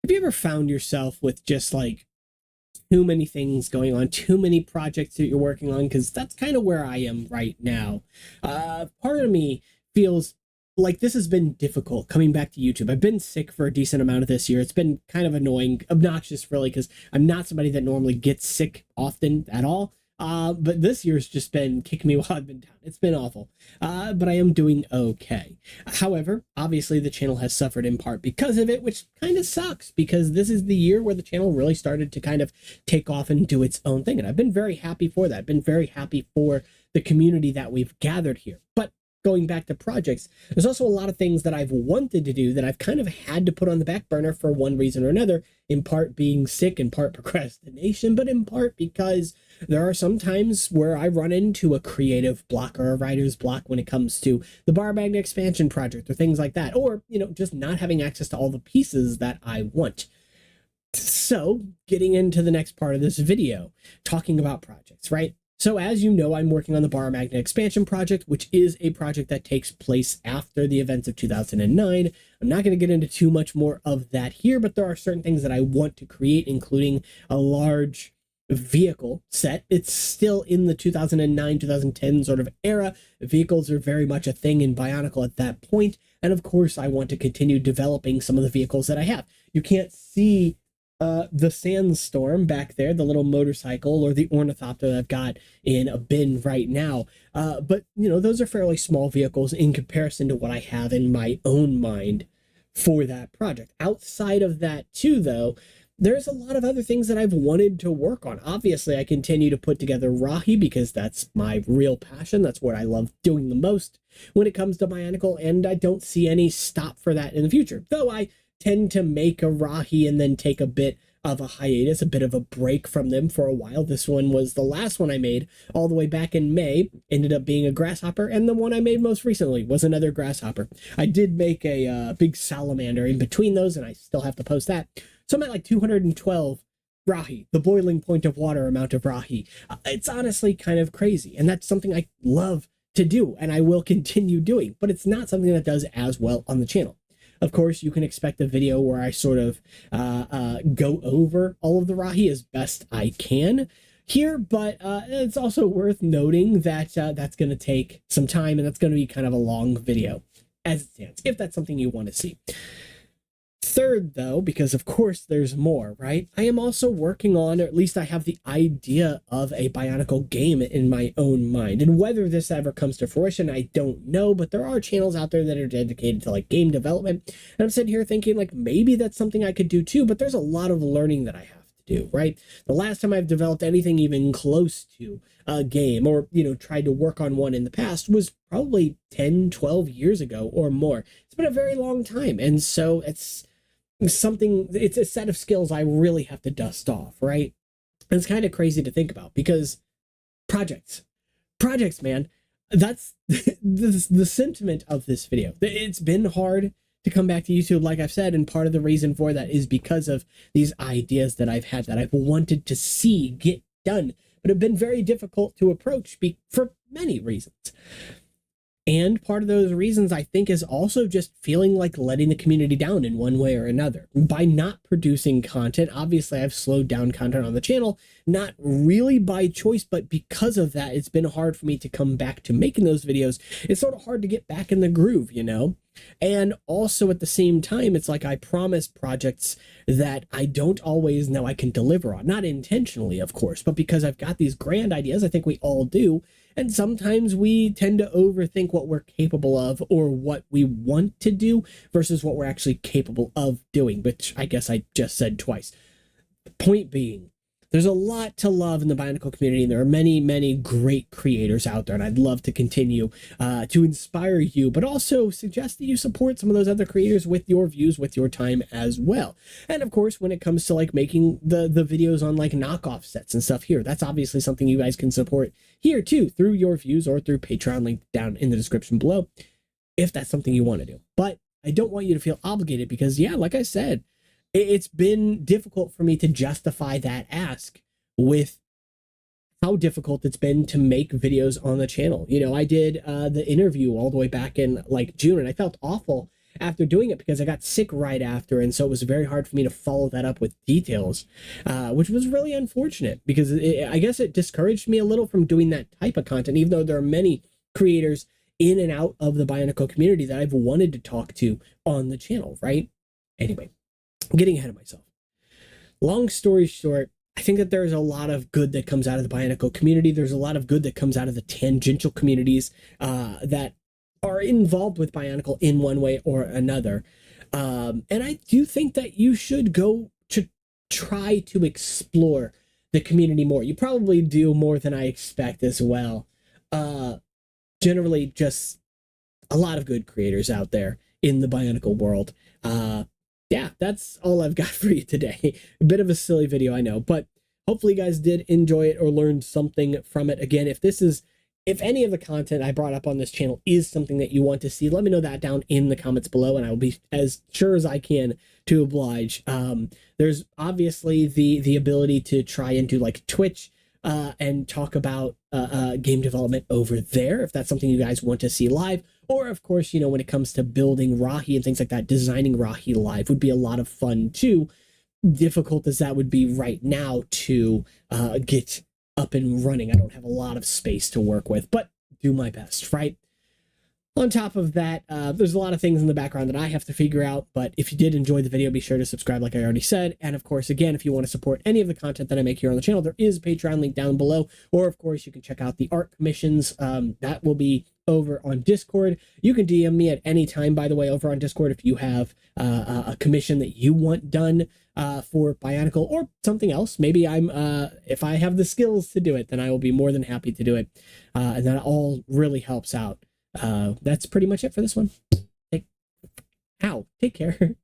Have you ever found yourself with just like too many things going on, too many projects that you're working on? Because that's kind of where I am right now. Part of me feels like this has been difficult coming back to YouTube. I've been sick for a decent amount of this year. It's been kind of annoying, obnoxious, really, because I'm not somebody that normally gets sick often at all. But this year's just been kicking me while I've been down. It's been awful. But I am doing okay. However, obviously the channel has suffered in part because of it, which kind of sucks because this is the year where the channel really started to kind of take off and do its own thing. And I've been very happy for that. I've been very happy for the community that we've gathered here. But going back to projects, there's also a lot of things that I've wanted to do that I've kind of had to put on the back burner for one reason or another, in part being sick, in part procrastination, but in part because there are some times where I run into a creative block or a writer's block when it comes to the bar magnet expansion project or things like that, or, you know, just not having access to all the pieces that I want. So getting into the next part of this video, talking about projects, right? So as you know, I'm working on the bar magnet expansion project, which is a project that takes place after the events of 2009. I'm not going to get into too much more of that here, but there are certain things that I want to create, including a large vehicle set. It's still in the 2009, 2010 sort of era. Vehicles are very much a thing in Bionicle at that point. And of course, I want to continue developing some of the vehicles that I have. You can't see the Sandstorm back there, the little motorcycle, or the Ornithopter that I've got in a bin right now. But, you know, those are fairly small vehicles in comparison to what I have in my own mind for that project. Outside of that, too, though, there's a lot of other things that I've wanted to work on. Obviously, I continue to put together Rahi because that's my real passion. That's what I love doing the most when it comes to Bionicle, and I don't see any stop for that in the future. Though I tend to make a Rahi and then take a bit of a hiatus, a bit of a break from them for a while. This one was the last one I made all the way back in May, ended up being a grasshopper, and the one I made most recently was another grasshopper. I did make a big salamander in between those, and I still have to post that. So I'm at like 212 Rahi, the boiling point of water amount of Rahi. It's honestly kind of crazy, and that's something I love to do, and I will continue doing, but it's not something that does as well on the channel. Of course, you can expect a video where I sort of go over all of the Rahi as best I can here, but it's also worth noting that that's going to take some time, and that's going to be kind of a long video as it stands, if that's something you want to see. Third, though, because of course there's more, right? I am also working on, or at least I have the idea of a Bionicle game in my own mind. And whether this ever comes to fruition, I don't know, but there are channels out there that are dedicated to like game development. And I'm sitting here thinking like maybe that's something I could do too, but there's a lot of learning that I have to do, right? The last time I've developed anything even close to a game or, you know, tried to work on one in the past was probably 10, 12 years ago or more. It's been a very long time. And so it's a set of skills I really have to dust off, right? And it's kind of crazy to think about because projects, man, that's the sentiment of this video. It's been hard to come back to YouTube, like I've said, and part of the reason for that is because of these ideas that I've had that I've wanted to see get done, but have been very difficult to approach for many reasons. And part of those reasons, I think, is also just feeling like letting the community down in one way or another. By not producing content, obviously I've slowed down content on the channel, not really by choice, but because of that, it's been hard for me to come back to making those videos. It's sort of hard to get back in the groove, you know? And also at the same time, it's like I promise projects that I don't always know I can deliver on. Not intentionally, of course, but because I've got these grand ideas, I think we all do. And sometimes we tend to overthink what we're capable of or what we want to do versus what we're actually capable of doing, which I guess I just said twice. The point being, there's a lot to love in the Bionicle community, and there are many, many great creators out there, and I'd love to continue to inspire you, but also suggest that you support some of those other creators with your views, with your time as well. And of course, when it comes to like making the videos on like knockoff sets and stuff here, that's obviously something you guys can support here too, through your views or through Patreon, link down in the description below, if that's something you want to do. But I don't want you to feel obligated because, yeah, like I said, it's been difficult for me to justify that ask with how difficult it's been to make videos on the channel. You know, I did the interview all the way back in like June, and I felt awful after doing it because I got sick right after, and so it was very hard for me to follow that up with details, which was really unfortunate because I guess it discouraged me a little from doing that type of content, even though there are many creators in and out of the Bionicle community that I've wanted to talk to on the channel, right? Anyway, I'm getting ahead of myself. Long story short, I think that there's a lot of good that comes out of the Bionicle community. There's a lot of good that comes out of the tangential communities that are involved with Bionicle in one way or another. And I do think that you should go to try to explore the community more. You probably do more than I expect as well. Generally, just a lot of good creators out there in the Bionicle world. Yeah, that's all I've got for you today. A bit of a silly video, I know, but hopefully you guys did enjoy it or learned something from it. Again, if any of the content I brought up on this channel is something that you want to see, let me know that down in the comments below, and I will be as sure as I can to oblige. There's obviously the ability to try and do like Twitch and talk about game development over there, if that's something you guys want to see live. Or, of course, you know, when it comes to building Rahi and things like that, designing Rahi live would be a lot of fun, too. Difficult as that would be right now to get up and running. I don't have a lot of space to work with, but do my best, right? On top of that, there's a lot of things in the background that I have to figure out, but if you did enjoy the video, be sure to subscribe like I already said. And of course, again, if you want to support any of the content that I make here on the channel, there is a Patreon link down below. Or of course, you can check out the art commissions. That will be over on Discord. You can DM me at any time, by the way, over on Discord if you have a commission that you want done for Bionicle or something else. Maybe if I have the skills to do it, then I will be more than happy to do it. And that all really helps out. That's pretty much it for this one. Take care.